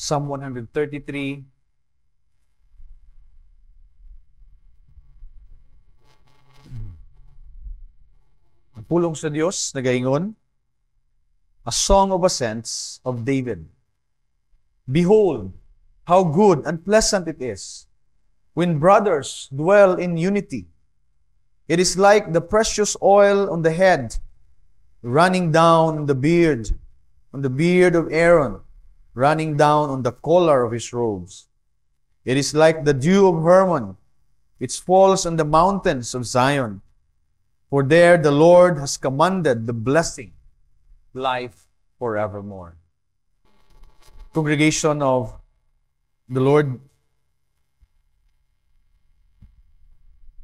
Psalm 133. Ang pulong sa Diyos, nagaingon, a song of ascents of David. Behold, how good and pleasant it is when brothers dwell in unity. It is like the precious oil on the head, running down on the beard of Aaron, running down on the collar of his robes. It is like the dew of Hermon, which falls on the mountains of Zion. For there the Lord has commanded the blessing, life forevermore. Congregation of the Lord,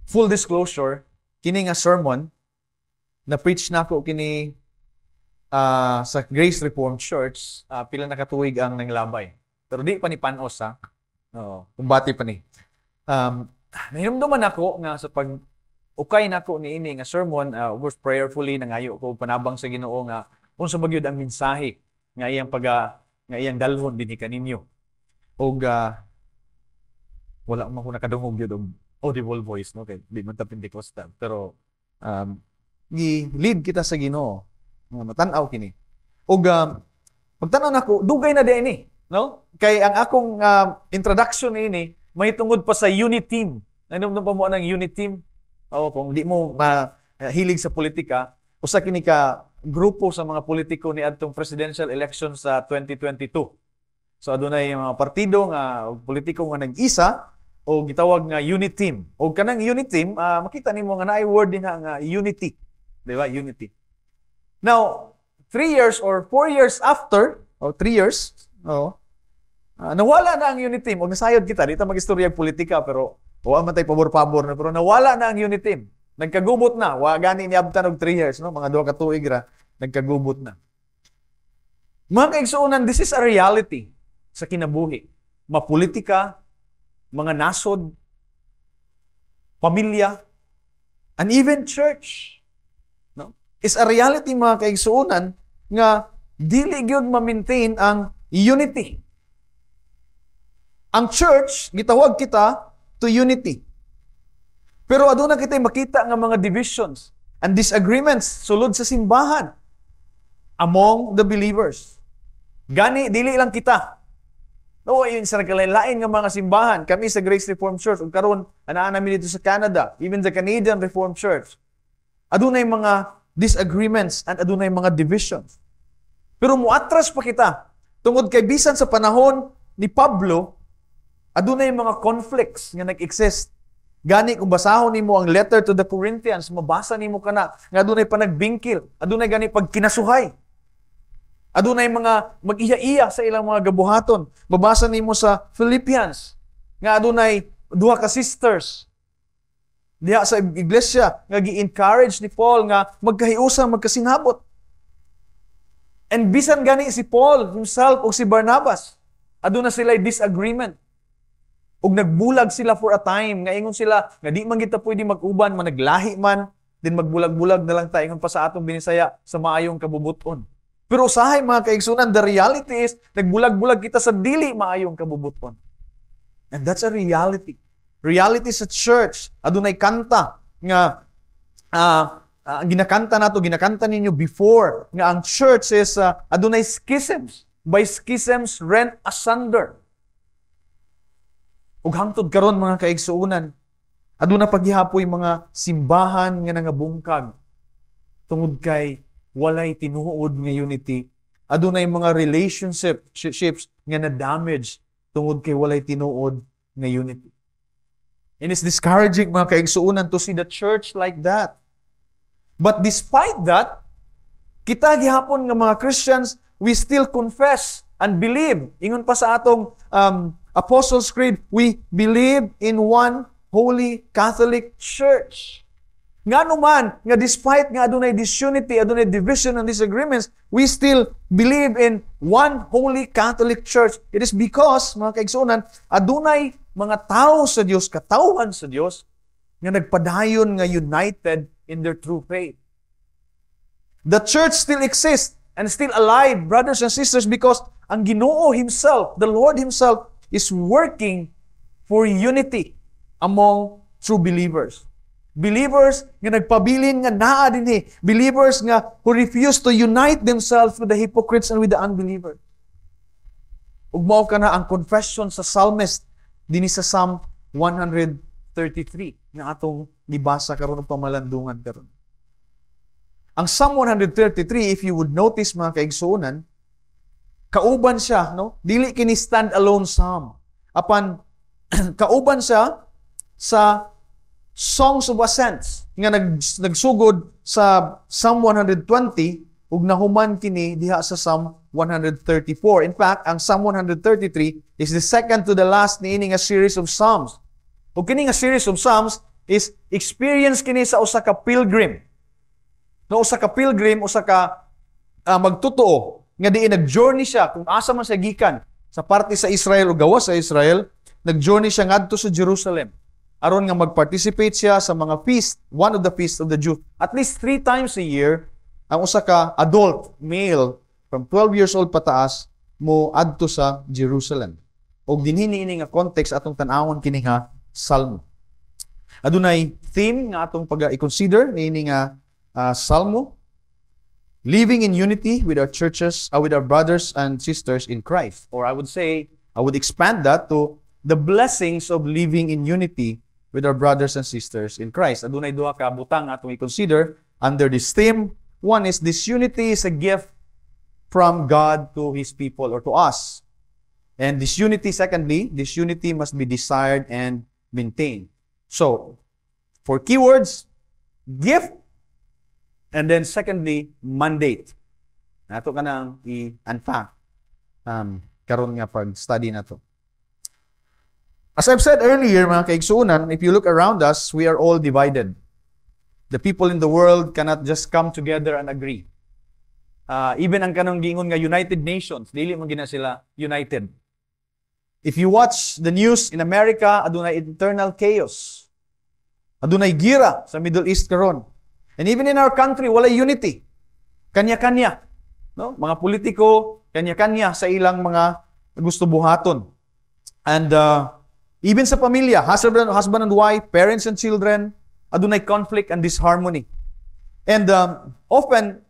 full disclosure, kini nga sermon, na-preach na ko kini sa Grace Reformed Church, pila na katuig ang nanglabay. Pero di pa ni panos, ha? Oo, kumbati pa ni. Nahinumduman ako nga sa ukay nako niini nga sermon, of course prayerfully nangayo ko panabang sa Ginoo nga unsa magyud ang mensahe nga iyang dalhon dinhi kaninyo. Og wala man ko nakadungog gyud og audible voice, no, kay di man ta Pentecostal, pero gi-lead kita sa Ginoo nga matan-aw kini. Og pagtan-aw nako dugay na dinhi, no? Kay ang akong introduction niini may tungod pa sa unit team. Nanumdum pa mo ang unit team. O kung di mo mahilig sa politika, usa kini ka grupo sa mga politiko ni adtong presidential election sa 2022. So adunay mga partido nga politiko nga nag-isa o gitawag nga unit team. O kanang unit team, makita nimo nga naay word din nga unity. Di ba? Unity. Now, 3 years or 4 years after, o 3 years, nawala na ang unit team. O nasayod kita, dito mag-istorya politika, pero wa man tay pabor-pabor na, pero nawala na ang unit team. Nagkagubot na. Wa gani niabtan og 3 years, no? Mga 2 ka tuig ra, nagkagubot na. Mga kaigsuonan, this is a reality sa kinabuhi. Mapolitika, mga nasod, pamilya, and even church. No? Is a reality, mga kaigsuonan, nga dili gyud ma-maintain ang unity. Ang church, gitawag kita to unity. Pero aduna kita'y makita nga mga divisions and disagreements sulod sa simbahan among the believers. Gani, dili lang kita. No, yun sa nagkalain-lain nga mga simbahan. Kami sa Grace Reformed Church, ug karon anaa namin dito sa Canada, even the Canadian Reformed Church. Adunay mga disagreements and adunay mga divisions. Pero muatras pa kita tungod kay bisan sa panahon ni Pablo, adunay mga conflicts nga nag-exist. Gani kung basahon nimo ang letter to the Corinthians, mabasa nimo kana nga adunay panagbingkil, adunay gani pagkinasuhay. Adunay mga mag-iya-iya sa ilang mga gabuhaton. Mabasa nimo sa Philippians nga adunay 2 ka sisters diha sa iglesia nga gi-encourage ni Paul nga magkahiusa, magkasinabot. And bisan gani si Paul himself o si Barnabas, aduna sila disagreement. Ug nagbulag sila for a time, nga ingon sila, nga di man kita pwede mag-uban, managlahi man, din magbulag-bulag na lang tayo, ingon pa sa atong binisaya, sa maayong kabubuton. Pero usahay mga kaigsunan, the reality is, nagbulag-bulag kita sa dili maayong kabubuton. And that's a reality. Reality sa church, adunay kanta, nga, ginakanta ninyo before, nga ang church is, adunay schisms. By schisms, rent asunder. Ug hangtod karon mga kaigsuonan, aduna paghihapoy mga simbahan nga nangabungkag tungod kay walay tinuod nga unity. Adunay mga relationships nga na-damage tungod kay walay tinuod nga unity. And it's discouraging mga kaigsuonan to see the church like that. But despite that, kita gihapon nga mga Christians, we still confess and believe. Ingon pa sa atong Apostles' Creed, we believe in one holy Catholic Church. Nga naman, nga despite nga adunay disunity, adunay division and disagreements, we still believe in one holy Catholic Church. It is because, mga kaigsuonan, adunay mga tao sa Dios, katawhan sa Dios, nga nagpadayon nga united in their true faith. The church still exists and still alive, brothers and sisters, because ang Ginoo Himself, the Lord Himself, is working for unity among true believers. Believers nga nagpabilin nga naa dinhi. Believers nga who refuse to unite themselves with the hypocrites and with the unbelievers. Ug mao kana ang confession sa psalmist dinhi sa Psalm 133 nga atong gibasa karon og pamalandungan karon. Ang Psalm 133, if you would notice mga kaigsuonan, kauban siya, no? Dili kini stand-alone psalm. Apan kauban siya sa Songs of Ascents nga nagsugod sa Psalm 120 ug nahuman kini diha sa Psalm 134. In fact, ang Psalm 133 is the second to the last niini nga series of psalms. Ug kini nga series of psalms is experience kini sa usa ka pilgrim. No, usa ka pilgrim, usa ka magtotoo nga diin nag-journey siya kung asa man siya gikan sa parte sa Israel o gawas sa Israel, nag-journey siya ngadto sa Jerusalem aron nga mag-participate siya sa mga feast, one of the feasts of the Jews. At least 3 times a year, ang usa ka adult male from 12 years old pataas mo adto sa Jerusalem. Og dinhi niini nga context atong tan-awon kini nga salmo. Adunay theme nga atong pag-i-consider niini nga salmo, living in unity with our churches, with our brothers and sisters in Christ. Or I would say, I would expand that to the blessings of living in unity with our brothers and sisters in Christ. Adunay duha ka butang atong i-consider under this theme. One is this unity is a gift from God to His people or to us. And this unity, secondly, this unity must be desired and maintained. So, for keywords, gift, and then secondly, mandate. Nato ka nang i-unpack karon nga pag-study na to. As I've said earlier, mga kaigsuunan, if you look around us, we are all divided. The people in the world cannot just come together and agree. Even ang kanang giingon nga United Nations, dili man gina sila united. If you watch the news in America, adunay internal chaos. Adunay gira sa Middle East karon. And even in our country, wala unity. Kanya-kanya. No? Mga politiko, kanya-kanya sa ilang mga gusto buhaton. And even sa pamilya, husband and wife, parents and children, adunay conflict and disharmony. And often,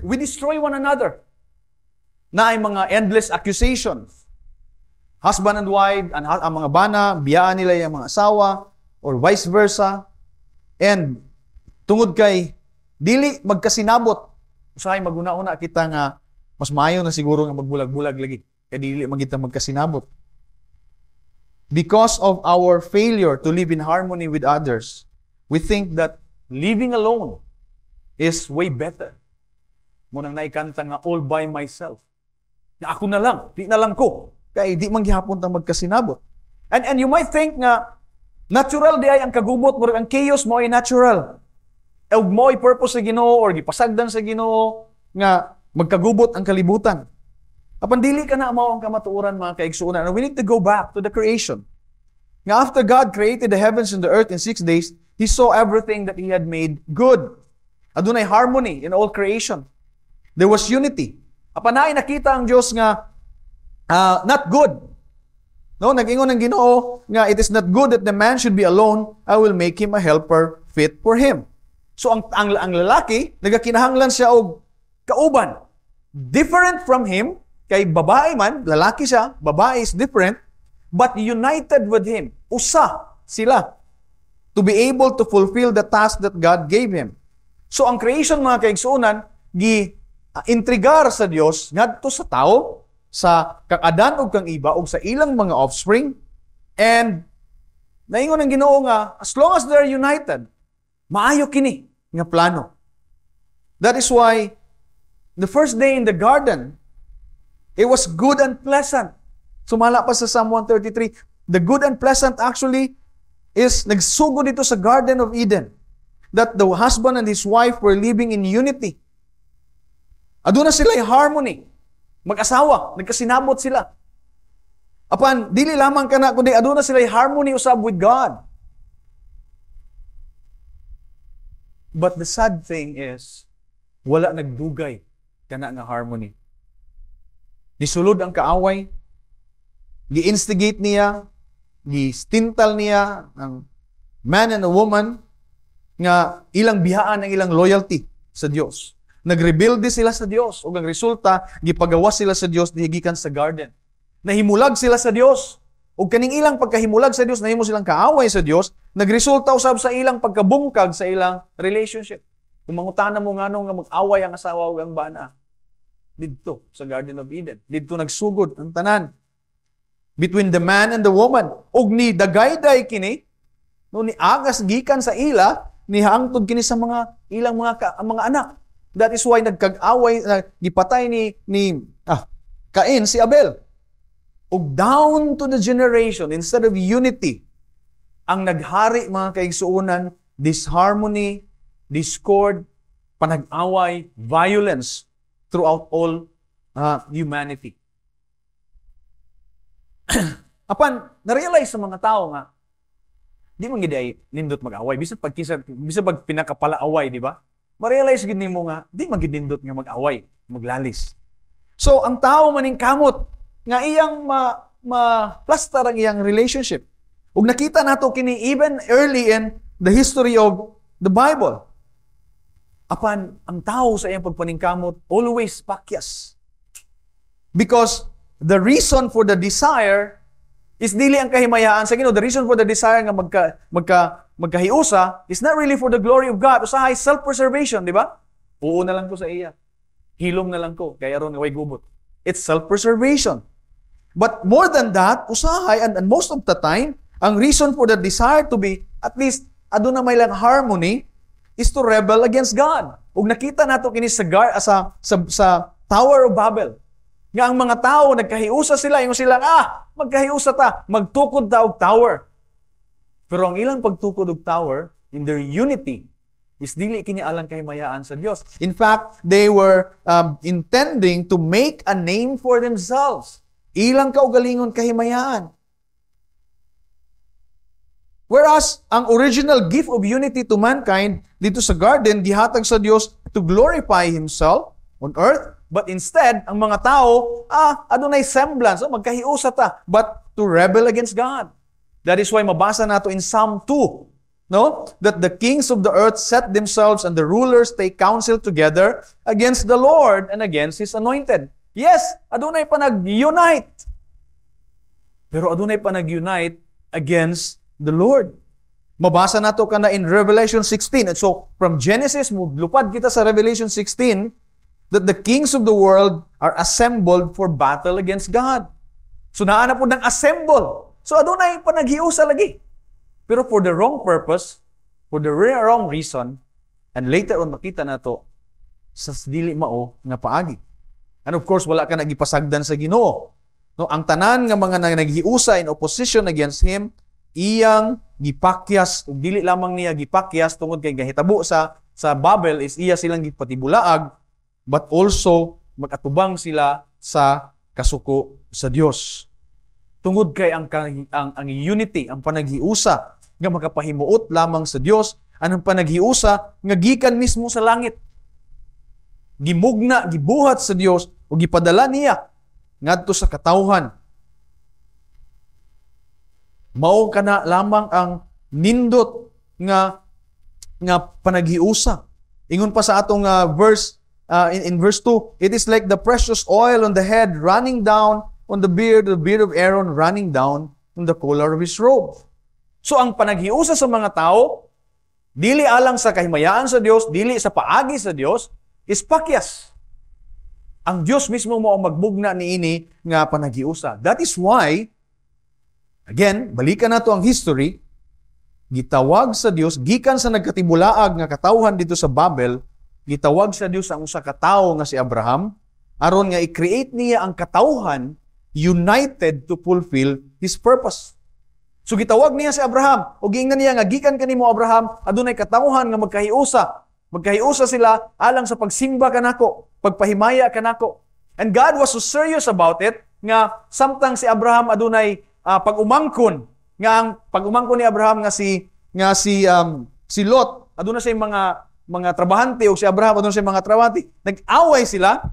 we destroy one another. Na ay mga endless accusations. Husband and wife, ang mga bana, biyaan nila yung mga asawa, or vice versa. And tungod kay dili magkasinabot, usahay maguna-una kita nga mas maayo na siguro nga magbulag-bulag lagi kay dili magita magkasinabot. Because of our failure to live in harmony with others, we think that living alone is way better. Munang naikanta nga all by myself. Na ako na lang, di na lang ko. Kay di man gihapon ta magkasinabot. And you might think nga natural di ay ang kagubot, murag ang chaos mo ay natural. Ug mo ay purpose sa Ginoo or gipasagdan sa Ginoo nga magkagubot ang kalibutan. Apan dili ka na mao ang kamatuoran mga kaigsuonan. And we need to go back to the creation. Nga after God created the heavens and the earth in 6 days, He saw everything that He had made good. Adunay harmony in all creation. There was unity. Apan naay nakita ang Dios nga not good. No, nag-ingon ang Ginoo nga it is not good that the man should be alone. I will make him a helper fit for him. So ang lalaki nagakinahanglan siya og kauban. Different from him, kay babae man, lalaki siya, babae is different, but united with him. Usa sila to be able to fulfill the task that God gave him. So ang creation mga kaigsuonan gi-intrigar sa Dios ngadto sa tao, sa kang Adan ug kang Eva ug sa ilang mga offspring, and naingon ang Ginoo nga as long as they're united, maayo kini nga plano. That is why the first day in the garden, it was good and pleasant. Sumala pa sa Psalm 133, the good and pleasant actually is nagsugod dito sa Garden of Eden, that the husband and his wife were living in unity. Aduna sila yung harmony. Mag-asawa, nagkasinabot sila. Apan, dili lamang kana kundi aduna sila yung harmony usab with God. But the sad thing is, wala nagdugay kana nga harmony. Nisulod ang kaaway, gi-instigate niya, gi-stintal niya ang man and a woman nga ilang bihaan ang ilang loyalty sa Dios. Nagrebelde sila sa Dios ug ang resulta gipagawas sila sa Dios gikan sa garden. Nahimulag sila sa Dios. Ug kaning ilang pagkahimulag sa Dios, nahimo silang kaaway sa Dios, nagresulta usab sa ilang pagkabungkag sa ilang relationship. Kung mangutana mo ngano nga mag-away ang asawa ug ang bana, didto sa Garden of Eden. Didto nagsugod ang tanan between the man and the woman. Ug ni dagayday kini, no, ni agas gikan sa ila, ni hangtod kini sa mga ilang mga anak. That is why nagkag-away, gipatay ni Cain si Abel. Ug down to the generation, instead of unity, ang naghari mga kaigsuonan, disharmony, discord, panag-away, violence throughout all humanity. Apan, na-realize sa mga tao nga, di man gid ay nindot mag-away. Bisa pag pinakapala-away, di ba? Ma-realize gid nimo nga, di man gid nindot nga mag-away, maglalis. So, ang tao maning kamot, nga iyang ma-plaster ang iyang relationship. Ug nakita nato kini even early in the history of the Bible. Apan, ang tao sa iyang pagpaningkamot, always pakyas. Because the reason for the desire is dili ang kahimayaan sa Ginoo. The reason for the desire nga magkahiusa is not really for the glory of God. Usahay self-preservation, di ba? Uo na lang ko sa iya. Hilom na lang ko, kaya ron way gubot. It's self-preservation. But more than that, usahay, and most of the time, ang reason for the desire to be, at least, aduna may lang harmony, is to rebel against God. Ug nakita nato kini sa Tower of Babel. Nga ang mga tao nagkahiusa sila, yung silang magkahiusa ta, magtukod ta og tower. Pero ang ilang pagtukod og tower, in their unity, is dili kini alang kahimayaan sa Dios. In fact, they were intending to make a name for themselves. Ilang kaugalingon kahimayaan. Whereas, ang original gift of unity to mankind dito sa garden, gihatag sa Dios to glorify Himself on earth. But instead, ang mga tao, adunay semblance, magkahiusa ta, but to rebel against God. That is why mabasa nato in Psalm 2, no? That the kings of the earth set themselves and the rulers take counsel together against the Lord and against His anointed. Yes, adunay pa nag-unite. Pero adunay pa nag-unite against the Lord. Mabasa nato kana in Revelation 16. And so, from Genesis, lupad kita sa Revelation 16, that the kings of the world are assembled for battle against God. So, naana po ng assemble. So, adunay pa naghiusa lagi. Pero for the wrong purpose, for the wrong reason, and later on makita nato sa dili mao nga paagi. And of course, wala ka nagipasagdan sa Ginoo. No, ang tanan nga mga naghiusa in opposition against Him, iyang gipakyas, ug dili lamang niya gipakyas tungod kay gahitabo sa Babel is iya silang gipatibulaag, but also mag-atubang sila sa kasuko sa Dios. Tungod kay ang unity, ang panaghiusa nga makapahimuot lamang sa Dios, anong panaghiusa nga gikan mismo sa langit. Gimugna, gibuhat sa Dios ug gipadala niya ngadto sa katawhan. Mao kana lamang ang nindot nga panaghiusa. Ingon pa sa atong verse in verse 2, it is like the precious oil on the head running down on the beard of Aaron running down on the collar of his robe. So ang panaghiusa sa mga tao, dili alang sa kahimayaan sa Dios, dili sa paagi sa Dios, is pakyas. Ang Dios mismo mo ang magbugna niini nga panaghiusa. That is why, again, balikan nato ang history, gitawag sa Dios, gikan sa nagkatibulaag nga katawhan dito sa Babel, gitawag sa Dios ang usa ka tawo nga si Abraham, aron nga i-create niya ang katawhan united to fulfill His purpose. So gitawag niya si Abraham, ug giingnan niya nga gikan kanimo Abraham, adunay katawhan nga magkahiusa. Magkahiusa sila alang sa pagsimba kanako, pagpahimaya kanako. And God was so serious about it nga samtang si Abraham adunay pag-umangkon nga ang pag-umangkon ni Abraham nga si Lot aduna say mga mga trabahante o si Abraham adun sa mga trabahante, nag-away sila.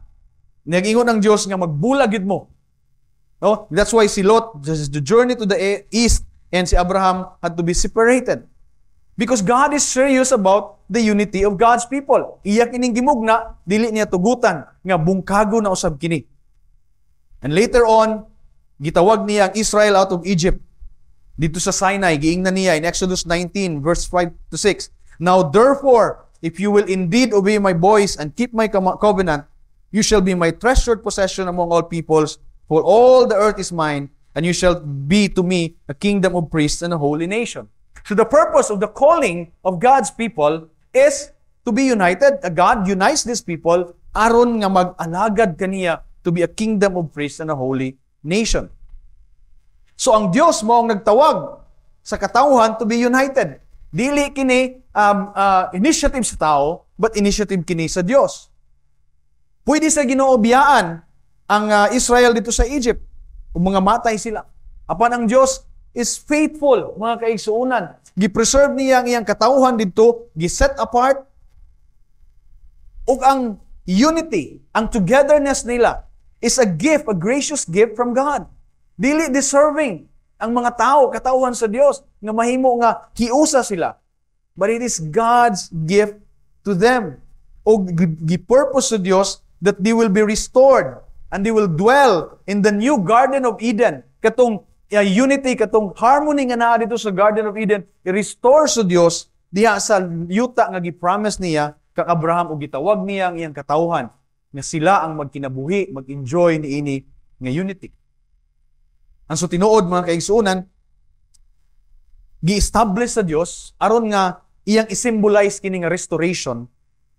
Nag-ingon ang Dios nga magbulag gid mo. No? That's why si Lot, the journey to the east, and si Abraham had to be separated. Because God is serious about the unity of God's people. Iya kining gimugna, dili niya tugutan nga bungkago na usab kini. And later on, gitawag niya ang Israel out of Egypt. Dito sa Sinai, giingnan niya in Exodus 19, verse 5 to 6. Now therefore, if you will indeed obey my voice and keep my covenant, you shall be my treasured possession among all peoples, for all the earth is mine, and you shall be to me a kingdom of priests and a holy nation. So the purpose of the calling of God's people is to be united. God unites these people aron nga mag-alagad kaniya to be a kingdom of priests and a holy nation. So ang Dios mo ang nagtawag sa katawhan to be united. Dili kini initiative sa tao, but initiative kini sa Dios. Pwede sa Ginoo biyaan ang Israel dito sa Egypt. Kung mga matay sila. Apan ang Dios is faithful, mga kaigsuunan. Gi-preserve niya ang iyang katawhan dito, gi-set apart, ug ang unity, ang togetherness nila is a gift, a gracious gift from God. Dili deserving ang mga tao, katawhan sa Dios, nga mahimo nga kiusa sila. But it is God's gift to them. O gi-purpose sa Dios that they will be restored and they will dwell in the new Garden of Eden. Katong unity, katong harmony nga naa dito sa Garden of Eden, i-restore sa Dios diha sa yuta nga gi-promise niya kang Abraham o gitawag niya ang iyang katawhan nga sila ang magkinabuhi, mag-enjoy niini nga unity. Ang so tinuod mga kaigsuunan, gi-establish sa Dios aron nga iyang i-symbolize kini nga restoration.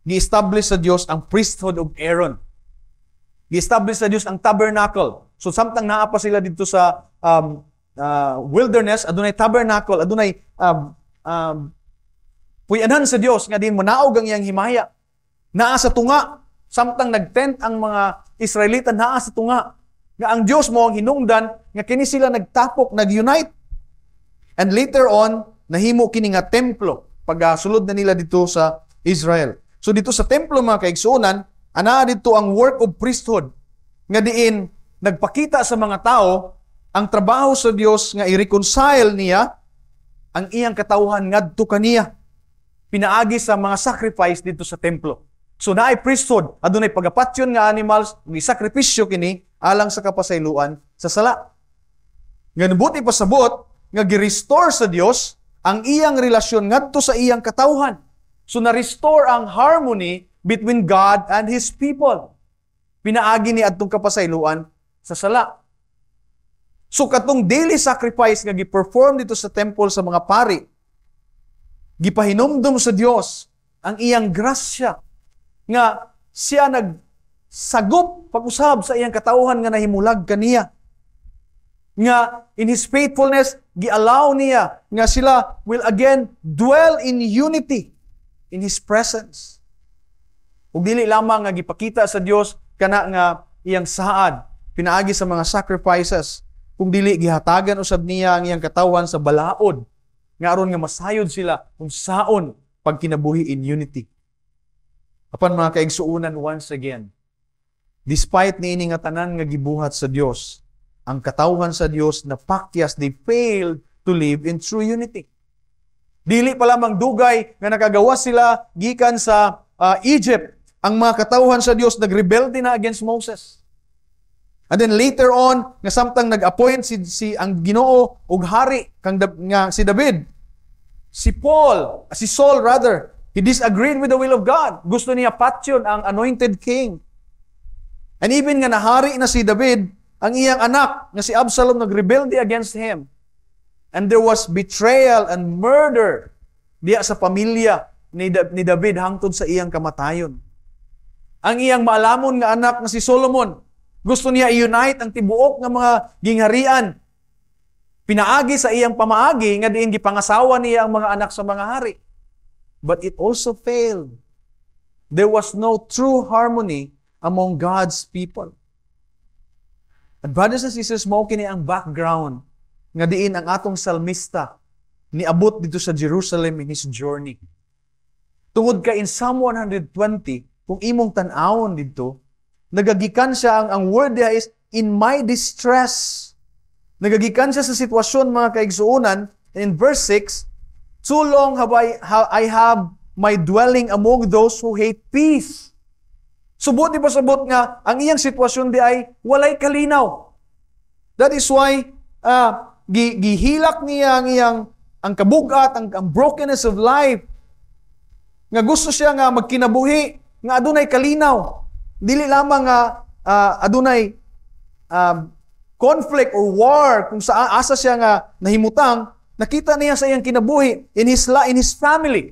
Gi-establish sa Dios ang priesthood of Aaron. Gi-establish sa Dios ang tabernacle. So samtang naa pa sila dito sa wilderness, adunay tabernacle, adunay puyanan sa Dios nga din manaog ang iyang himaya. Naa sa tunga, samtang nagtent ang mga Israelita, naa sa tunga. Nga ang Dios mo ang hinungdan nga kini sila nagtapok, nag-unite. And later on, nahimo kini nga templo pagsulod na nila dito sa Israel. So dito sa templo mga kaigsuunan, ana dito ang work of priesthood nga diin nagpakita sa mga tao ang trabaho sa Dios nga i-reconcile niya ang iyang katawhan ngadto kaniya. Pinaagi sa mga sacrifice dito sa templo. So naay priesthood, adunay pagapatyon nga animals, ni sakripisyo kini alang sa kapasayloan sa sala. Nga buti pasabot nga gi-restore sa Dios ang iyang relasyon ngadto sa iyang katawhan. So na-restore ang harmony between God and His people. Pinaagi ni adtong kapasayloan sa sala. So katong daily sacrifice nga gi-perform dito sa temple sa mga pari, gipahinumdum sa Dios ang iyang grasya nga siya nagsagop pag-usab sa iyang katawhan nga nahimulag kaniya. Nga in His faithfulness, gi-allow niya nga sila will again dwell in unity in His presence. Ug dili lamang nga gipakita sa Dios kana nga iyang saad pinaagi sa mga sacrifices, kung dili gihatagan usab niya ang iyang katawhan sa balaod nga aron nga masayod sila kung saon pagkinabuhi in unity. Apan mga kaigsuunan, once again, despite niini nga tanan nga gibuhat sa Dios, ang katawhan sa Dios na pakyas, they failed to live in true unity. Dili pa lamang dugay nga nakagawas sila gikan sa Egypt, ang mga katawhan sa Dios nagrebelde na against Moses. And then later on, nga samtang nag-appoint si ang Ginoo og hari kang nga si David, si Saul rather, he disagreed with the will of God. Gusto niya patyon ang anointed king. And even nga nahari na si David, ang iyang anak nga si Absalom nagrebelde against him. And there was betrayal and murder diya sa pamilya ni David hangtod sa iyang kamatayon. Ang iyang maalamon nga anak nga si Solomon, gusto niya i-unite ang tibuok nga mga gingharian. Pinaagi sa iyang pamaagi nga diin gipangasawa niya ang mga anak sa mga hari. But it also failed. There was no true harmony among God's people. And brothers and sisters, mao kini ang background nga diin ang atong salmista niabot dito sa Jerusalem in his journey. Tungod ka in Psalm 120, kung imong tan-awon dito, nagagikan siya, ang word niya is, in my distress. Nagagikan siya sa sitwasyon, mga kaigsuunan, and in verse 6, too long have I have my dwelling among those who hate peace. Subot di pasabot nga, ang iyang sitwasyon di ay walay kalinaw. That is why, gihilak niya ang kabugat, ang brokenness of life, nga gusto siya nga magkinabuhi, nga adunay kalinaw. Dili lamang nga adunay conflict or war kung sa asa siya nga nahimutang, nakita niya sa iyang kinabuhi in his family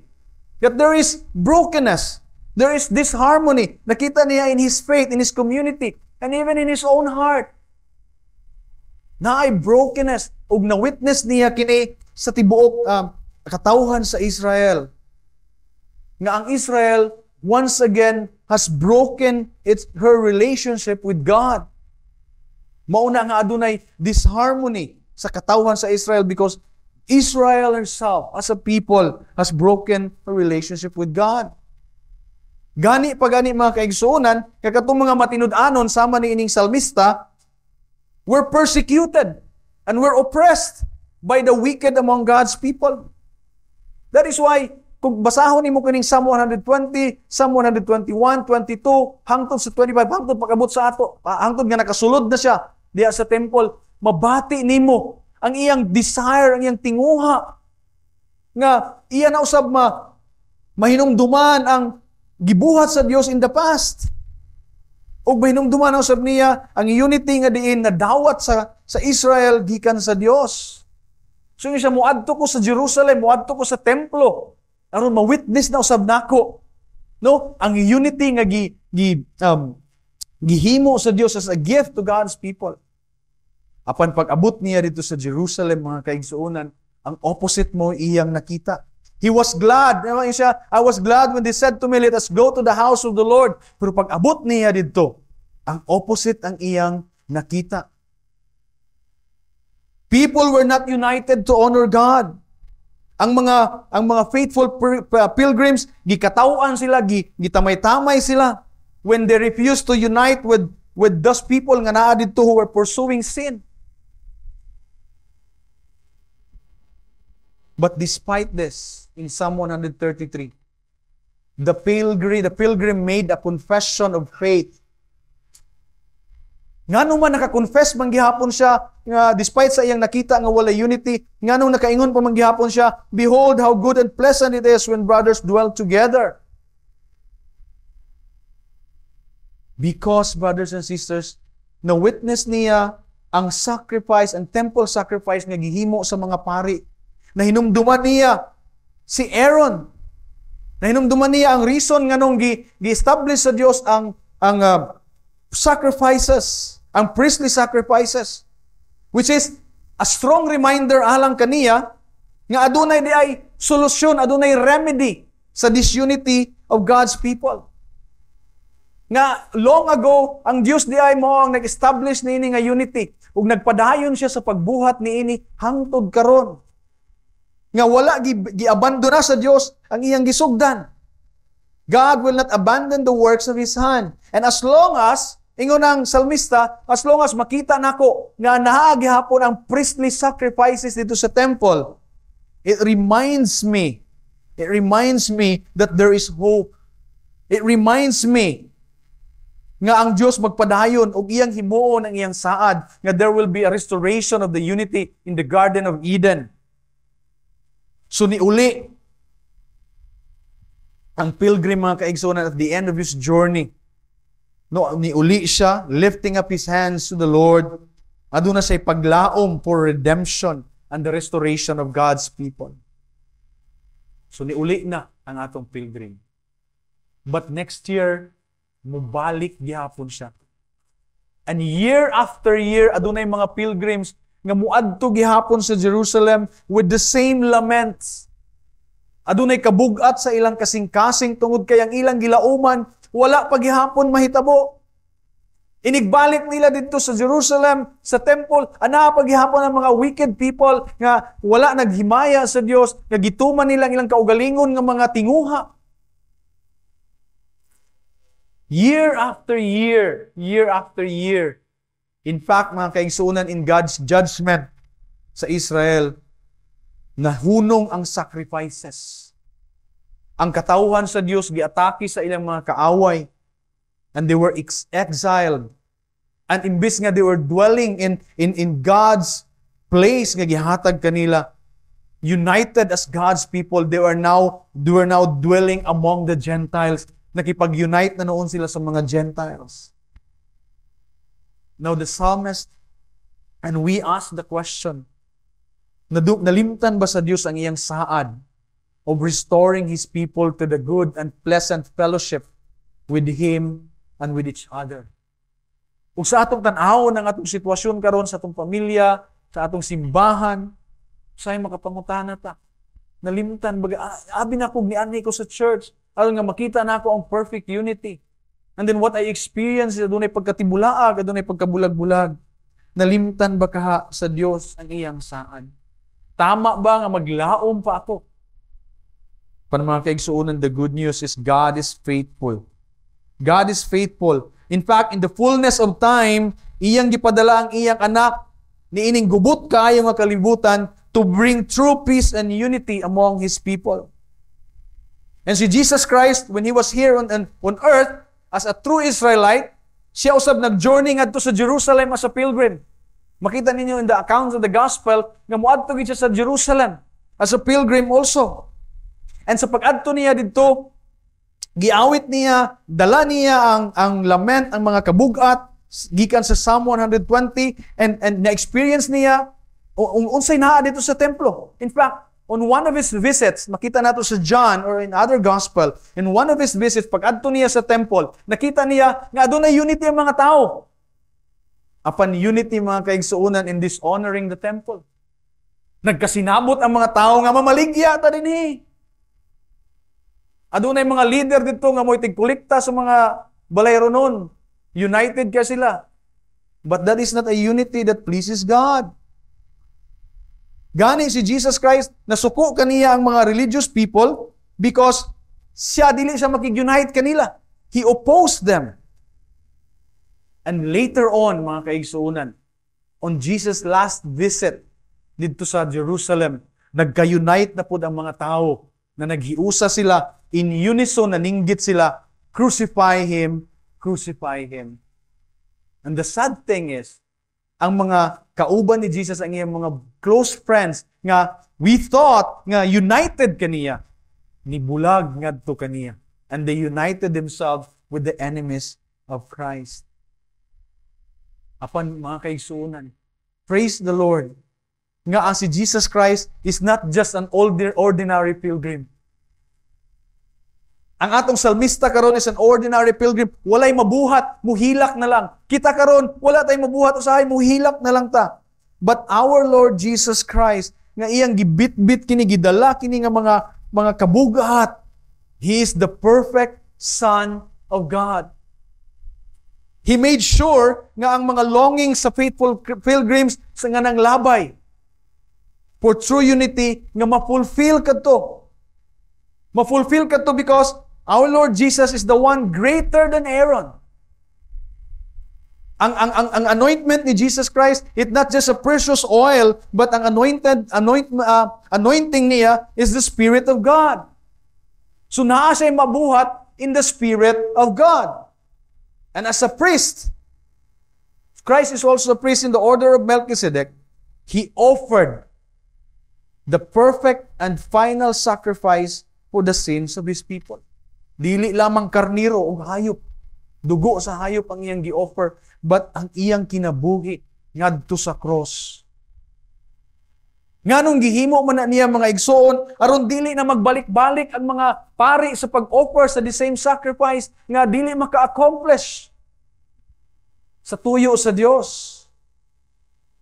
that there is brokenness, there is disharmony. Nakita niya in his faith, in his community, and even in his own heart. Na ay brokenness ug na-witness niya kini sa tibuok katawhan sa Israel. Nga ang Israel once again has broken her relationship with God. Mauna nga adunay disharmony sa katawhan sa Israel because Israel herself as a people has broken her relationship with God. Gani mga kaigsuonan, kakatong mga matinud-anon sama ni ining salmista, were persecuted and were oppressed by the wicked among God's people. That is why, kung basahon nimo kining Psalm 120, Psalm 121, 22, hangtod sa 25, hangtod pakabot sa ato, hangtod nga nakasulod na siya diya sa temple, mabati nimo ang iyang desire, ang iyang tinguha, nga iya na usab mahinumduman ang gibuhat sa Dios in the past. O mahinumduman na usab niya ang unity nga diin na dawat sa Israel gikan sa Dios. So siya, muadto ko sa Jerusalem, muadto ko sa templo, aron ma-witness na usab nako, no, ang unity nga gihimo sa Dios as a gift to God's people. Apan pag-abot niya dito sa Jerusalem, mga kaigsuonan, ang opposite mo iyang nakita. He was glad. I was glad when they said to me, let us go to the house of the Lord. Pero pag-abot niya dito, ang opposite ang iyang nakita. People were not united to honor God. Ang mga faithful pilgrims, gikatawan sila, gitamay-tamay sila when they refused to unite with those people nga naa dito who were pursuing sin. But despite this, in Psalm 133, the pilgrim made a confession of faith. Nganong man naka-confess manggihapon siya, nga despite sa iyang nakita nga wala unity, nganong nakaingon pa manggihapon siya, behold how good and pleasant it is when brothers dwell together. Because, brothers and sisters, na-witness niya ang sacrifice, ang temple sacrifice nga gihimo sa mga pari. Nahinumduman niya si Aaron. Nahinumduman niya ang reason nga nung gi-establish sa Dios ang sacrifices, ang priestly sacrifices, which is a strong reminder alang kaniya nga adunay di ay solusyon, adunay remedy sa disunity of God's people. Nga long ago, ang Dios di ay mo ang nag-establish niini nga unity ug nagpadayon siya sa pagbuhat niini hangtod karon. Nga wala giabandona sa Dios ang iyang gisugdan. God will not abandon the works of His hand. And as long as, ingon ang salmista, as long as makita nako nga naagi hapon ang priestly sacrifices dito sa temple, it reminds me that there is hope. It reminds me nga ang Dios magpadayon og iyang himuon ang iyang saad, nga there will be a restoration of the unity in the Garden of Eden. So niuli ang pilgrim, mga kaigsuonan, at the end of his journey, no, niuli siya, lifting up his hands to the Lord, aduna siya paglaom for redemption and the restoration of God's people. So niuli na ang atong pilgrim. But next year, mubalik gihapon siya. And year after year, adunay mga pilgrims nga muadto gihapon sa Jerusalem with the same laments. Adunay kabugat sa ilang kasing-kasing tungod kay ang ilang gilauman wala pa gihapon mahitabo. Inigbalik nila dito sa Jerusalem, sa temple, ana pa gihapon ang mga wicked people nga wala naghimaya sa Dios, nga gituman nila ilang kaugalingon nga mga tinguha. Year after year, year after year. In fact, mga kaigsunan, in God's judgment sa Israel, nahunong ang sacrifices. Ang katauhan sa Diyos, giatake sa ilang mga kaaway. And they were exiled. And imbis nga they were dwelling in God's place nga gihatag kanila, united as God's people, they were now dwelling among the Gentiles. Nakipag-unite na noon sila sa mga Gentiles. Now the psalmist, and we ask the question, nalimtan ba sa Diyos ang iyang saad of restoring His people to the good and pleasant fellowship with Him and with each other? Kung sa atong tanaw ng atong sitwasyon karon sa atong pamilya, sa atong simbahan, sa'y makapangutana ta. Nalimtan, abi na kong nianay ko sa church, aron nga makita na ako ang perfect unity. And then what I experience, doon ay pagkatibulaag, doon ay pagkabulag-bulag. Nalimtan ba kaha sa Diyos ang iyang saan? Tama ba nga maglaom pa ako? Para mga kaigsuunan, the good news is God is faithful. God is faithful. In fact, in the fullness of time, iyang gipadala ang iyang anak, niining gubot kayo nga kalibutan, to bring true peace and unity among His people. And si Jesus Christ, when He was here on earth, as a true Israelite, siya usab nag-journey ngadto sa Jerusalem as a pilgrim. Makita ninyo in the accounts of the gospel, nga moadto gid siya sa Jerusalem as a pilgrim also. And sa pag-adto niya didto, giawit niya, dala niya ang lament, ang mga kabugat, gikan sa Psalm 120, and na-experience niya, unsay naa dito sa templo. In fact, on one of his visits, makita nato sa John or in other gospel, in one of his visits, pag-adto niya sa temple, nakita niya nga adunay unity ang mga tao. Apan unity mga kaigsuunan in dishonoring the temple. Nagkasinabot ang mga tao nga mamaligya ta dinhi. Adunay mga leader dito nga mo'y tigkulikta sa mga balayro nun. United ka sila. But that is not a unity that pleases God. Gani si Jesus Christ, nasuko kaniya ang mga religious people because siya dili siya makig-unite kanila. He opposed them. And later on, mga kaigsuunan, on Jesus' last visit dito sa Jerusalem, nagka-unite na po ang mga tao na naghiusa sila, in unison, naninggit sila, crucify Him, crucify Him. And the sad thing is, ang mga kauban ni Jesus, ang iyang mga close friends, nga we thought nga united kaniya, nibulag ngadto kaniya. And they united themselves with the enemies of Christ. Apan mga kaigsuunan, praise the Lord, nga ang si Jesus Christ is not just an ordinary pilgrim. Ang atong salmista karon is an ordinary pilgrim. Walay mabuhat, muhilak na lang. Kita karon, wala tayong mabuhat, usahay, muhilak na lang ta. But our Lord Jesus Christ, nga iyang gibit-bit kini, gidala kini nga mga kabugat. He is the perfect Son of God. He made sure nga ang mga longing sa faithful pilgrims sa nga nang labay for true unity nga ma-fulfill kadto. Ma-fulfill kadto because our Lord Jesus is the one greater than Aaron. Ang anointment ni Jesus Christ, it's not just a precious oil, but ang anointing niya is the Spirit of God. So naa siya mabuhat in the Spirit of God. And as a priest, Christ is also a priest in the order of Melchizedek. He offered the perfect and final sacrifice for the sins of His people. Dili lamang karniro o hayop. Dugo sa hayop ang iyang gi-offer, but ang iyang kinabuhi ngadto sa cross. Nganong gihimo man na niya mga igsoon, aron dili na magbalik-balik ang mga pari sa pag-offer sa the same sacrifice nga dili maka-accomplish sa tuyo sa Dios.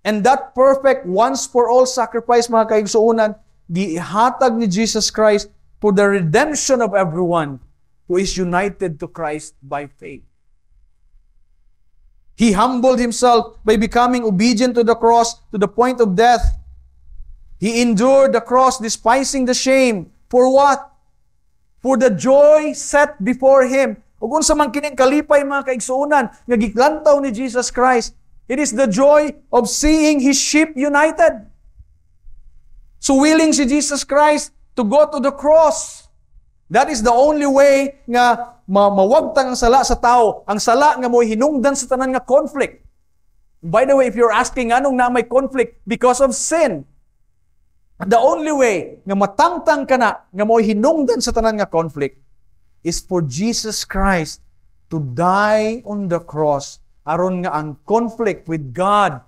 And that perfect once for all sacrifice, mga kaigsuonan, gihatag ni Jesus Christ for the redemption of everyone who is united to Christ by faith. He humbled Himself by becoming obedient to the cross to the point of death. He endured the cross, despising the shame. For what? For the joy set before Him. Ug unsa man kining kalipay mga kaigsuonan nga giklantaw ni Jesus Christ, it is the joy of seeing His sheep united. So willing si Jesus Christ to go to the cross. That is the only way nga mawagtang ang sala sa tao. Ang sala nga mo'y hinungdan sa tanan nga conflict. By the way, if you're asking anong na may conflict because of sin, the only way nga matangtang ka na nga mo'y hinungdan sa tanan nga conflict is for Jesus Christ to die on the cross aron nga ang conflict with God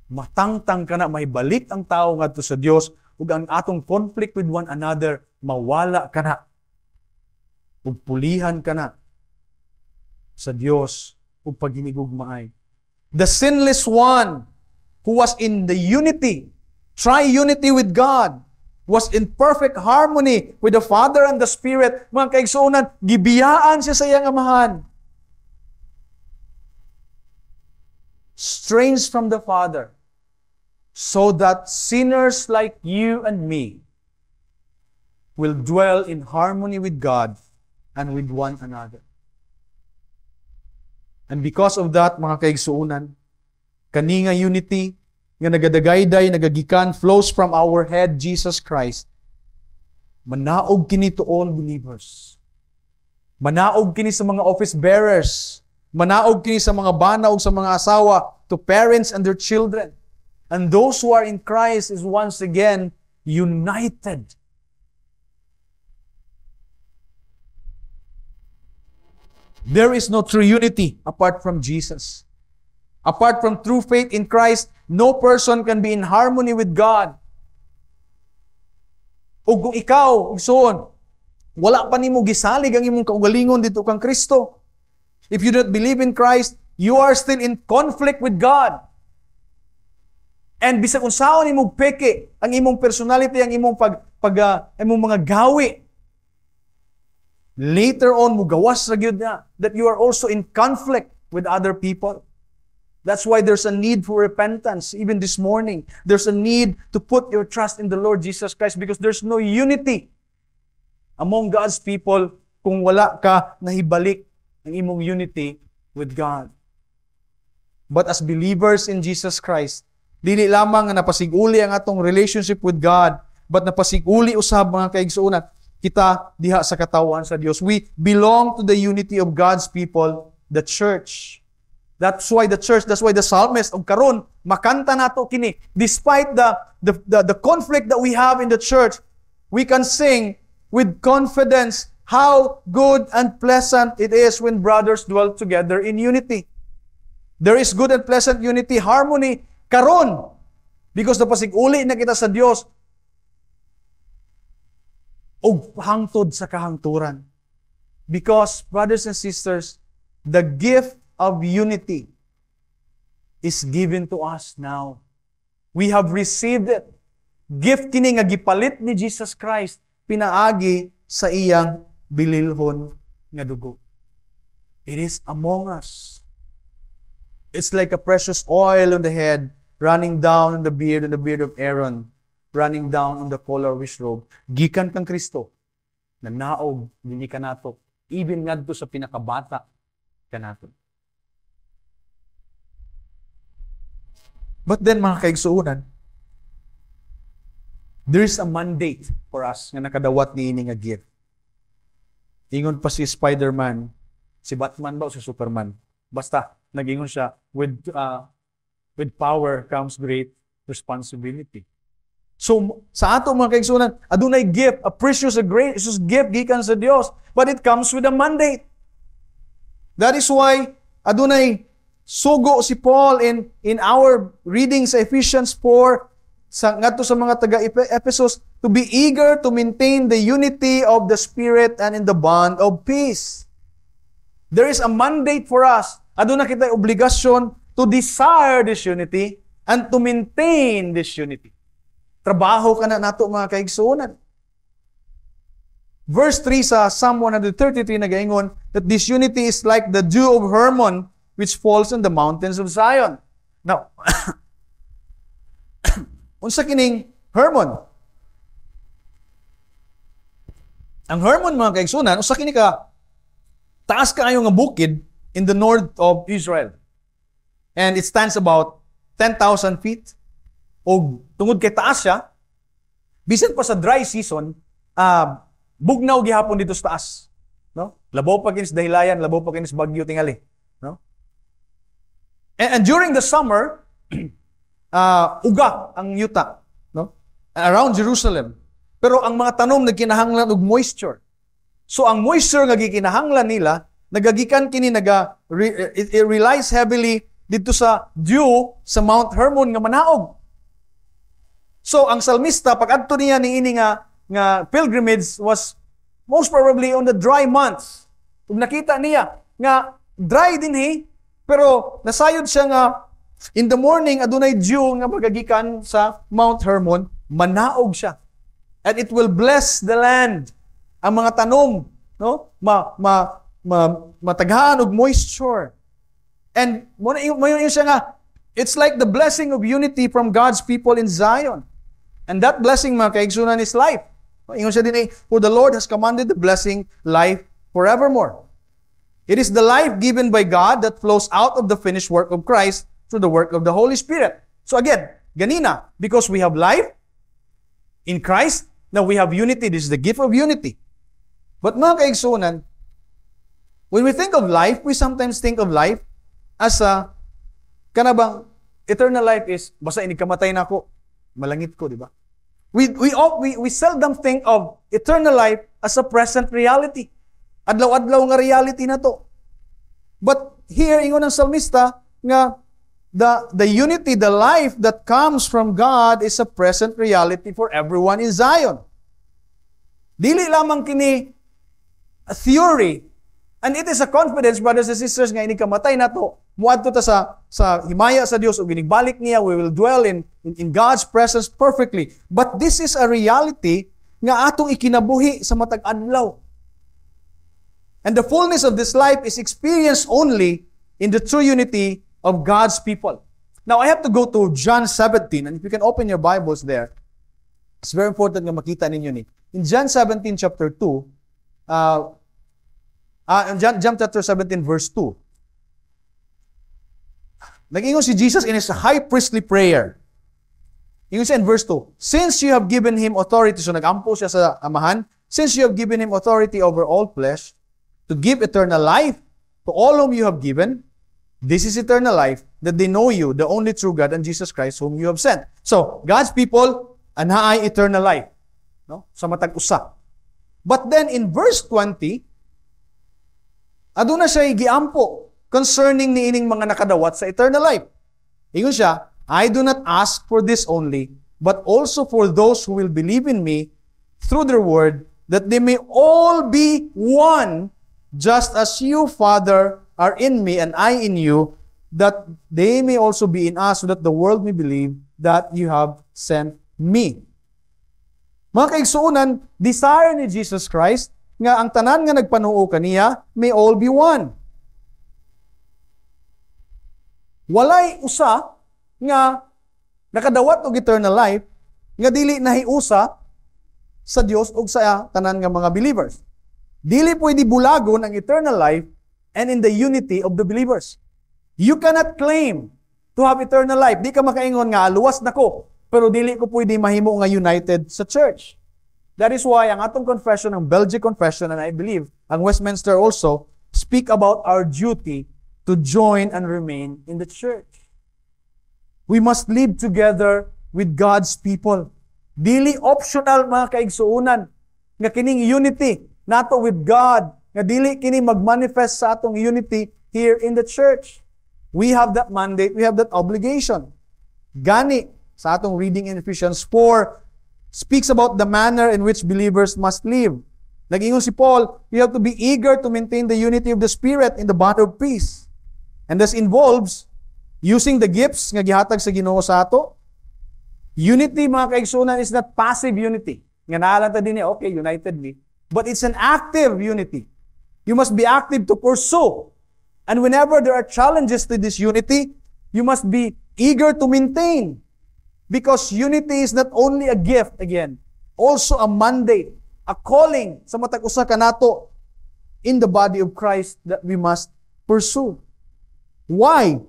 matangtang ka na, may balik ang tao ngadto sa Dios ug ang atong conflict with one another mawala ka na ug pulihan ka na sa Dios ug paghinigugmaay. The sinless one who was in the unity, tri-unity with God, was in perfect harmony with the Father and the Spirit. Mga kaigsuonan, gibiyaan siya sa iyang amahan. Strange from the Father, so that sinners like you and me will dwell in harmony with God and with one another. And because of that, mga kaigsuonan, kani nga unity nga nagadagayday, nagagikan, flows from our head, Jesus Christ. Manaog kini to all believers. Manaog kini sa mga office bearers. Manaog kini sa mga bana ug sa mga asawa, to parents and their children. And those who are in Christ is once again united. There is no true unity apart from Jesus. Apart from true faith in Christ, no person can be in harmony with God. Ug kung ikaw, igsoon, wala pa nimo gisalig ang imong kaugalingon dito kang Kristo. If you don't believe in Christ, you are still in conflict with God. And bisag unsaon imong peke, ang imong personality, ang imong imong mga gawi, later on mo gawas ra gyud na that you are also in conflict with other people. That's why there's a need for repentance. Even this morning, there's a need to put your trust in the Lord Jesus Christ because there's no unity among God's people kung wala ka nahibalik ang imong unity with God. But as believers in Jesus Christ, dili lamang nga napasiguli ang atong relationship with God, but napasiguli usab mga kaigsuonan kita diha sa katawan sa Dios. We belong to the unity of God's people, the church. That's why the church, that's why the psalmist og karon makanta nato kini. Despite the conflict that we have in the church, we can sing with confidence how good and pleasant it is when brothers dwell together in unity. There is good and pleasant unity, harmony karon because napasiguli na kita sa Dios og hangtod sa kahangturan. Because, brothers and sisters, the gift of unity is given to us now. We have received it. Gift kini nga gipalit ni Jesus Christ pinaagi sa iyang bililhon nga dugo. It is among us. It's like a precious oil on the head, running down on the beard of Aaron, running down on the collar of his robe. Gikan kang Kristo, na naog, dili ka nato, even ngadto sa pinakabata ka nato. But then, mga kaigsuonan, there is a mandate for us nga nakadawat ni ini nga gift. Ingon pa si Spider-Man, si Batman ba o si Superman? Basta, nag-ingon siya, with power comes great responsibility. So, sa ato mga kaigsuonan, adunay gift, a precious, a great gift gikan sa Dios, but it comes with a mandate. That is why adunay sugo si Paul in our reading sa Ephesians 4 ngadto sa mga taga-Ephesus to be eager to maintain the unity of the Spirit and in the bond of peace. There is a mandate for us. Aduna kita obligasyon to desire this unity and to maintain this unity. Trabaho ka na nato mga kaigsuonan. Verse 3 sa Psalm 133 nagaingon that this unity is like the dew of Hermon which falls on the mountains of Zion. Now, unsa kining Hermon? Ang Hermon mga kaigsuonan, usa kini ka taas kaayo nga bukid in the north of Israel. And it stands about 10,000 feet. O tungod kay taas siya, bisan pa sa dry season, bugnaw gihapon dito sa taas. No? Labaw pa kinis dahilayan, labaw pa kinis bagyo tingali. No? And during the summer, uga ang yuta, no? Around Jerusalem. Pero ang mga tanom nagkinahanglan og moisture. So ang moisture nga gikinahanglan nila, nagagikan kini it relies heavily dito sa dew sa Mount Hermon nga manaog. So ang salmista pag-adto niya niini nga pilgrimage was most probably on the dry months. Ug nakita niya nga dry dinhi pero nasayod siya nga in the morning adunay dew nga magagikan sa Mount Hermon, manaog siya. And it will bless the land. Ang mga tanom, no? Mataghaan og moisture. And mo yun siya nga, it's like the blessing of unity from God's people in Zion. And that blessing, mga kaigsunan, is life. Ingon siya din for the Lord has commanded the blessing, life forevermore. It is the life given by God that flows out of the finished work of Christ through the work of the Holy Spirit. So again, ganina, because we have life in Christ, now we have unity. This is the gift of unity. But mga kaigsunan, when we think of life, we sometimes think of life as kanabang eternal life is, basta inikamatay na ako, malangit ko, di ba? We seldom think of eternal life as a present reality. Adlaw-adlaw nga reality na to. But here, ingon ng salmista, nga the unity, the life that comes from God is a present reality for everyone in Zion. Dili lamang kini a theory. And it is a confidence, brothers and sisters, nga ini kamatay na to. Muadto ta sa himaya sa Dios ug ginigbalik niya, we will dwell in God's presence perfectly. But this is a reality nga atong ikinabuhi sa matag adlaw. And the fullness of this life is experienced only in the true unity of God's people. Now, I have to go to John 17, and if you can open your Bibles there, it's very important nga makita ninyo ni. In John 17 chapter 2, John chapter 17 verse 2, nag-ingon si Jesus in his high priestly prayer. Ingon siya in verse 2, since you have given him authority, so nag-ampo siya sa amahan, since you have given him authority over all flesh, to give eternal life to all whom you have given, this is eternal life, that they know you, the only true God, and Jesus Christ, whom you have sent. So, God's people, anaay eternal life. No? Sa matag usa. But then, in verse 20, aduna siya giampo concerning niining mga nakadawat sa eternal life. Ingon siya, I do not ask for this only, but also for those who will believe in me through their word, that they may all be one, just as you, Father, are in me and I in you, that they may also be in us, so that the world may believe that you have sent me. Mga kaigsuunan, desire ni Jesus Christ nga ang tanan nga nagpanuo kaniya may all be one. Walay usa nga nakadawat og eternal life nga dili nahiusa sa Dios ug sa tanan nga mga believers. Dili pwede bulagon ang eternal life and in the unity of the believers. You cannot claim to have eternal life. Di ka makaingon nga, luwas na ko, pero dili ko pwede mahimo nga united sa church. That is why ang atong confession, ang Belgic Confession, and I believe, ang Westminster also, speak about our duty to join and remain in the church. We must live together with God's people. Dili optional, mga kaigsuunan, nga kining unity nato with God, nga dili kini magmanifest sa atong unity here in the church. We have that mandate, we have that obligation. Gani, sa atong reading in Ephesians 4, speaks about the manner in which believers must live. Nag-ingon si Paul, you have to be eager to maintain the unity of the Spirit in the bond of peace. And this involves using the gifts nga gihatag sa Ginoo sa ato. Unity, mga kaigsunan, is not passive unity. Nga naalala din niya, okay, united me. But it's an active unity. You must be active to pursue. And whenever there are challenges to this unity, you must be eager to maintain. Because unity is not only a gift, again, also a mandate, a calling sa matag usa kanato. in the body of Christ that we must pursue. Why?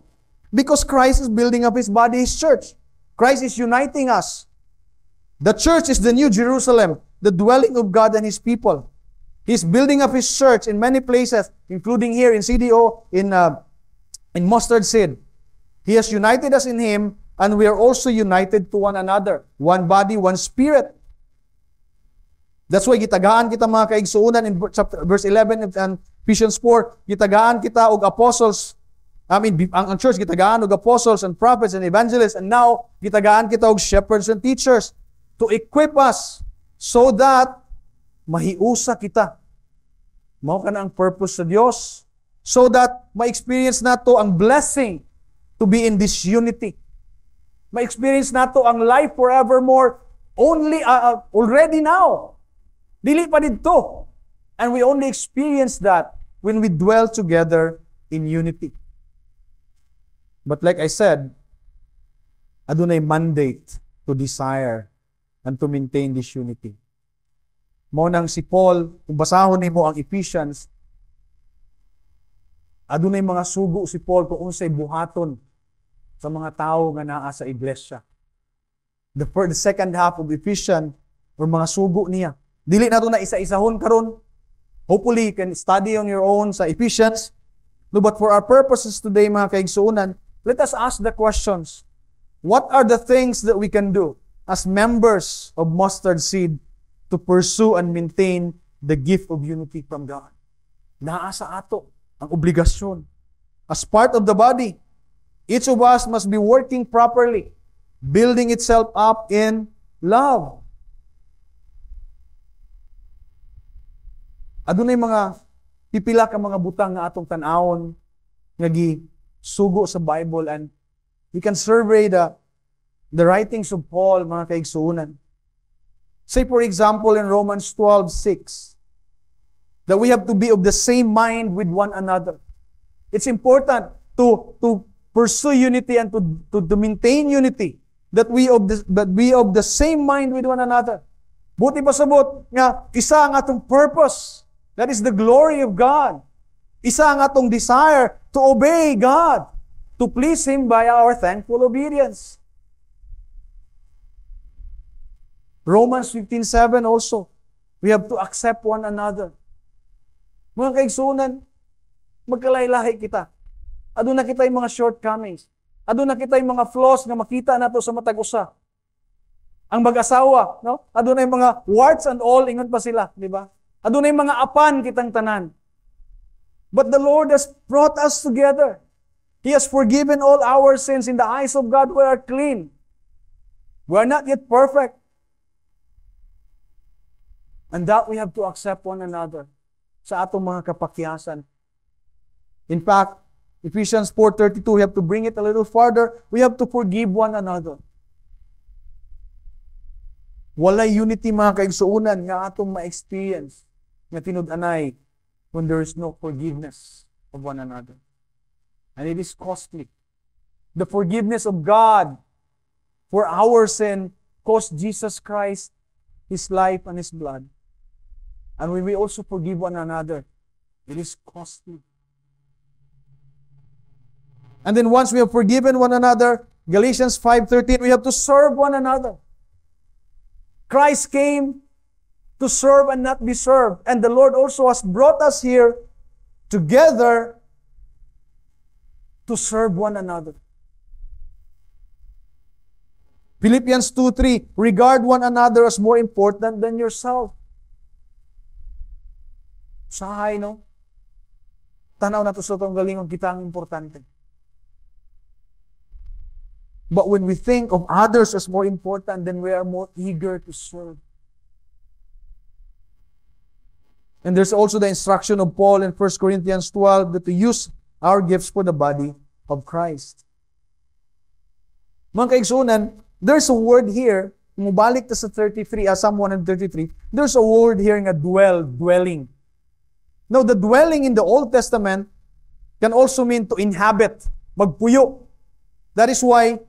Because Christ is building up His body, His church. Christ is uniting us. The church is the new Jerusalem, the dwelling of God and His people. He's building up His church in many places, including here in CDO, in Mustard Seed. He has united us in Him, and we are also united to one another. One body, one spirit. That's why gitagaan kita mga kaigsuunan in verse 11 and Ephesians 4, gitagaan kita og apostles. Ang church gitagaan og apostles and prophets and evangelists, and now gitagaan kita og shepherds and teachers to equip us so that mahiusa kita. Mao kana ang purpose sa Dios, so that ma-experience nato ang blessing to be in this unity. Ma-experience nato ang life forevermore already now. Dili pa dito. And we only experience that when we dwell together in unity. But like I said, adunay mandate to desire and to maintain this unity. Mao nang si Paul, kung basahon nimo ang Ephesians, adunay mga sugo si Paul kung unsay buhaton sa mga tao nga naa sa iglesia. The second half of Ephesians, or mga sugo niya. Dili nato na isa-isahon karon. Hopefully, you can study on your own sa Ephesians. No, but for our purposes today, mga kaigsuunan, let us ask the questions. What are the things that we can do as members of Mustard Seed to pursue and maintain the gift of unity from God? Naa sa ato ang obligasyon. As part of the body, each of us must be working properly, building itself up in love. Adunay mga pipila ka mga butang nga atong tan-awon nga sugo sa Bible, and we can survey the writings of Paul, mga kaigsuunan. Say for example in Romans 12:6 that we have to be of the same mind with one another. It's important to pursue unity and to maintain unity, that we of the same mind with one another. Buti pasabot nga isa ang atong purpose. That is the glory of God. Isa ang atong desire to obey God, to please Him by our thankful obedience. Romans 15:7 also, we have to accept one another. Mga kaigsunan, magkalailahi kita. Aduna kita yung mga shortcomings. Aduna kita yung mga flaws nga makita nato sa matag usa. Ang mag-asawa, no? Aduna yung mga warts and all, ingon pa sila, di ba? Adunay mga apan kitang tanan. But the Lord has brought us together. He has forgiven all our sins. In the eyes of God, we are clean. We are not yet perfect. And that we have to accept one another sa atong mga kapakyasan. In fact, Ephesians 4:32, we have to bring it a little farther. We have to forgive one another. Walay unity, mga kaigsuunan, nga atong ma-experience nga tinud-anay when there is no forgiveness of one another. And it is costly. The forgiveness of God for our sin cost Jesus Christ His life and His blood. And when we also forgive one another, it is costly. And then once we have forgiven one another, Galatians 5:13, we have to serve one another. Christ came to serve and not be served. And the Lord also has brought us here together to serve one another. Philippians 2:3, regard one another as more important than yourself. Sahay, no? Tanaw na to sa itong galingon, kita ang importante. But when we think of others as more important, then we are more eager to serve. And there's also the instruction of Paul in 1 Corinthians 12 that to use our gifts for the body of Christ. Mga kaigsunan, there's a word here, mubalik ta sa 33, Psalm 133, there's a word here nga dwelling. Now, the dwelling in the Old Testament can also mean to inhabit, magpuyo. That is why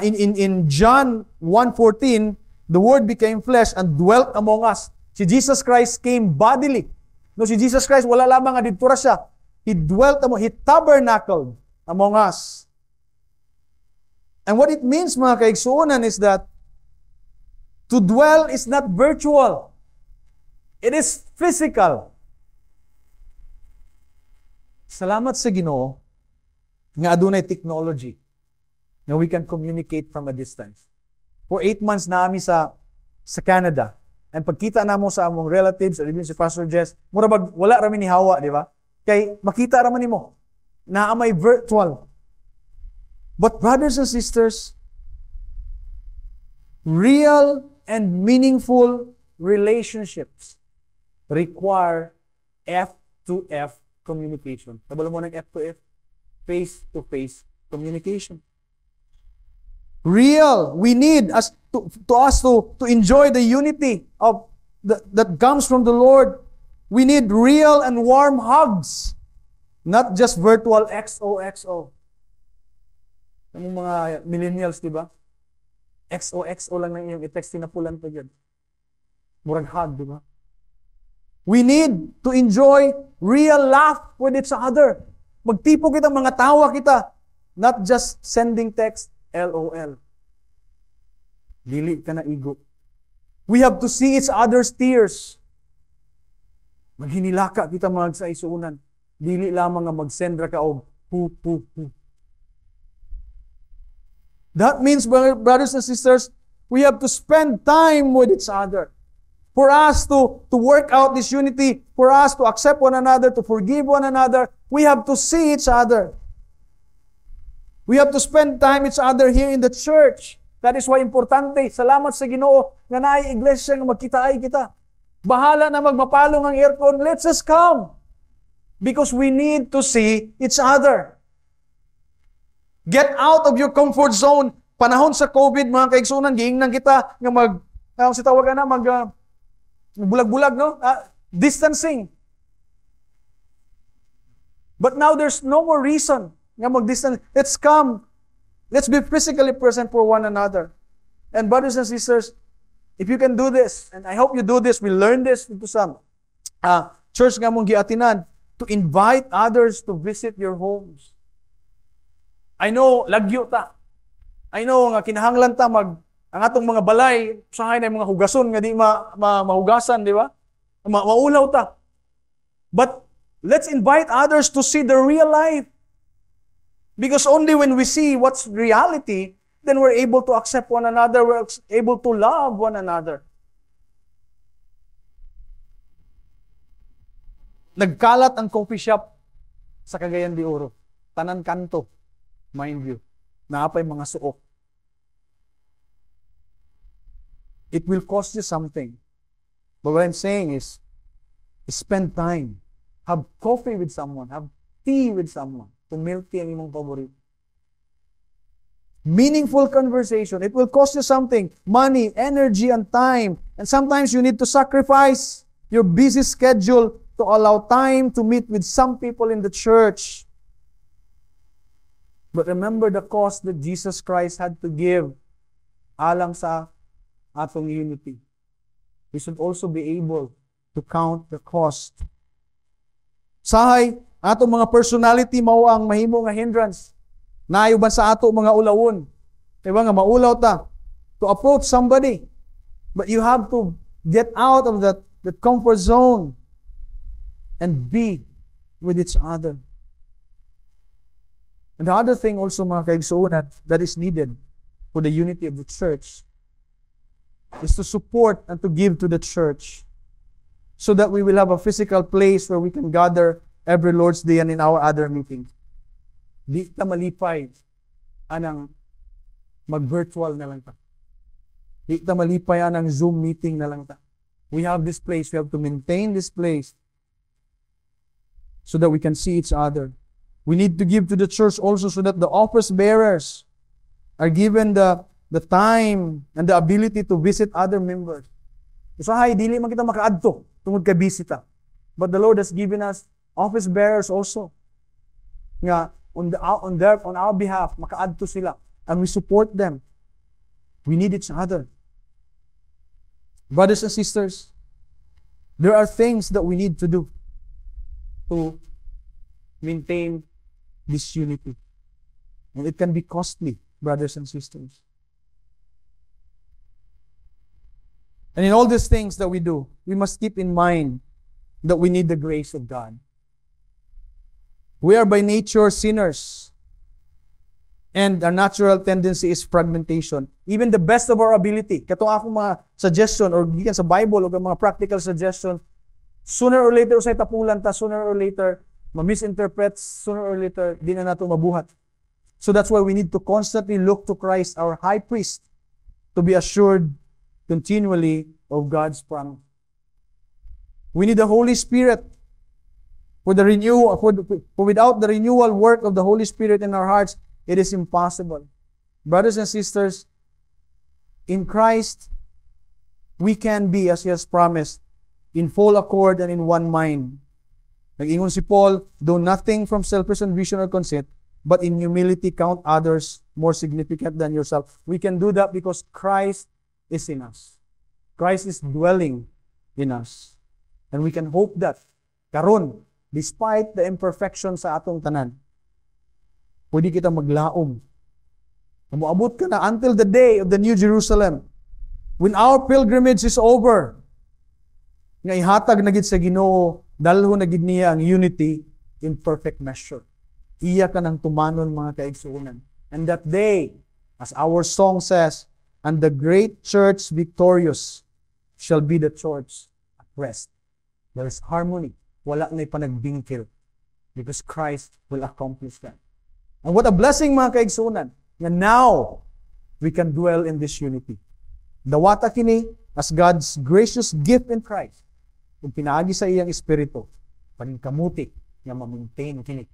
in John 1:14, the Word became flesh and dwelt among us. Si Jesus Christ came bodily. No, si Jesus Christ, wala lamang nga dito ra siya. He tabernacled among us. And what it means, mga kaigsuonan, is that to dwell is not virtual. It is physical. Salamat sa Ginoo nga adunay technology na we can communicate from a distance. For 8 months na kami sa Canada. And pagkita na mo sa among relatives, or even si Pastor Jess, murabag wala rami ni hawa, di ba? Kay makita raman nimo na may virtual. But brothers and sisters, real and meaningful relationships require F2F communication. Sabalo mo ng F2F? Face-to-face communication. Real. We need us to enjoy the unity of that comes from the Lord. We need real and warm hugs. Not just virtual XOXO. Yung mga millennials, di ba? XOXO lang na iyong i-text na pulan pa dyan. Murag hug, di ba? We need to enjoy real laugh with each other. Magtipo kita, mga tawa kita. Not just sending text, LOL. Dili ka na igo. We have to see each other's tears. Maghinilaka kita mga saisunan. Dili lamang nga mag-send ra ka og hu. That means, brothers and sisters, we have to spend time with each other. For us to work out this unity, for us to accept one another, to forgive one another, we have to see each other. We have to spend time with each other here in the church. That is why importante, salamat sa Ginoo nga naay iglesia nga magkita-ay kita. Bahala na magmapalong ang aircon, let's just come. Because we need to see each other. Get out of your comfort zone. Panahon sa COVID, mga kaigsunan, giingnan kita nga si tawagan na bulag-bulag, no? Distancing. But now there's no more reason nga mag-distance. Let's come. Let's be physically present for one another. And brothers and sisters, if you can do this, and I hope you do this, we learn this into some church nga mong giatinan, to invite others to visit your homes. I know, lagyo ta. I know, nga kinahanglan ta ang atong mga balay, usahay na mga hugason nga di mahugasan, di ba? Maulaw ta. But let's invite others to see the real life. Because only when we see what's reality, then we're able to accept one another, we're able to love one another. Nagkalat ang coffee shop sa Cagayan de Oro. Tanan kanto, mind you. Naapay mga suok. It will cost you something. But what I'm saying is spend time. Have coffee with someone. Have tea with someone. Kung milk tea ang imong paborito. Meaningful conversation. It will cost you something. Money, energy, and time. And sometimes you need to sacrifice your busy schedule to allow time to meet with some people in the church. But remember the cost that Jesus Christ had to give alang sa atong unity. We should also be able to count the cost. Sahay, atong mga personality mao ang mahimo nga hindrance. Naayo ba sa ato mga ulawon? Diba nga maulaw ta to approach somebody. But you have to get out of that comfort zone and be with each other. And the other thing also, mga kaigsuonan, that is needed for the unity of the church is to support and to give to the church so that we will have a physical place where we can gather every Lord's Day and in our other meetings. Di ta malipay anang mag-virtual na lang ta. Di ta malipay anang Zoom meeting na lang ta. We have this place. We have to maintain this place so that we can see each other. We need to give to the church also so that the office bearers are given the time and the ability to visit other members. Usahay, dili man kita makaadto tungod kay bisita. But the Lord has given us office bearers also. Nga on our behalf, makaadto sila. And we support them. We need each other. Brothers and sisters, there are things that we need to do. to maintain this unity. And it can be costly, brothers and sisters. And in all these things that we do, we must keep in mind that we need the grace of God. We are by nature sinners. And our natural tendency is fragmentation. Even the best of our ability. Katong akong mga suggestion or gikan sa Bible o mga practical suggestion, sooner or later usay tapulan ta, sooner or later ma-misinterpret, sooner or later di na nato mabuhat. So that's why we need to constantly look to Christ, our high priest, to be assured continually of God's promise. We need the Holy Spirit for without the renewal work of the Holy Spirit in our hearts, it is impossible. Brothers and sisters, in Christ, we can be, as He has promised, in full accord and in one mind. Nag-ingon si Paul, do nothing from selfish ambition or conceit, but in humility count others more significant than yourself. We can do that because Christ is in us. Christ is dwelling in us. And we can hope that, karon, despite the imperfections sa atong tanan, pwede kita maglaom. Muabot ka na until the day of the New Jerusalem. When our pilgrimage is over, nga ihatag na gid sa Ginoo, dalho na gid niya ang unity in perfect measure. Iya ka nang tumanon mga kaigsuonan. And that day, as our song says, and the great church victorious shall be the church at rest. There is harmony. Wala na'y panagbingkil. Because Christ will accomplish that. And what a blessing mga kaigsuonan. And now, we can dwell in this unity. Dawata kini as God's gracious gift in Christ. Kung pinaagi sa iyang Espiritu, paningkamuti nga ma-maintain kini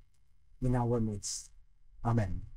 in our midst. Amen.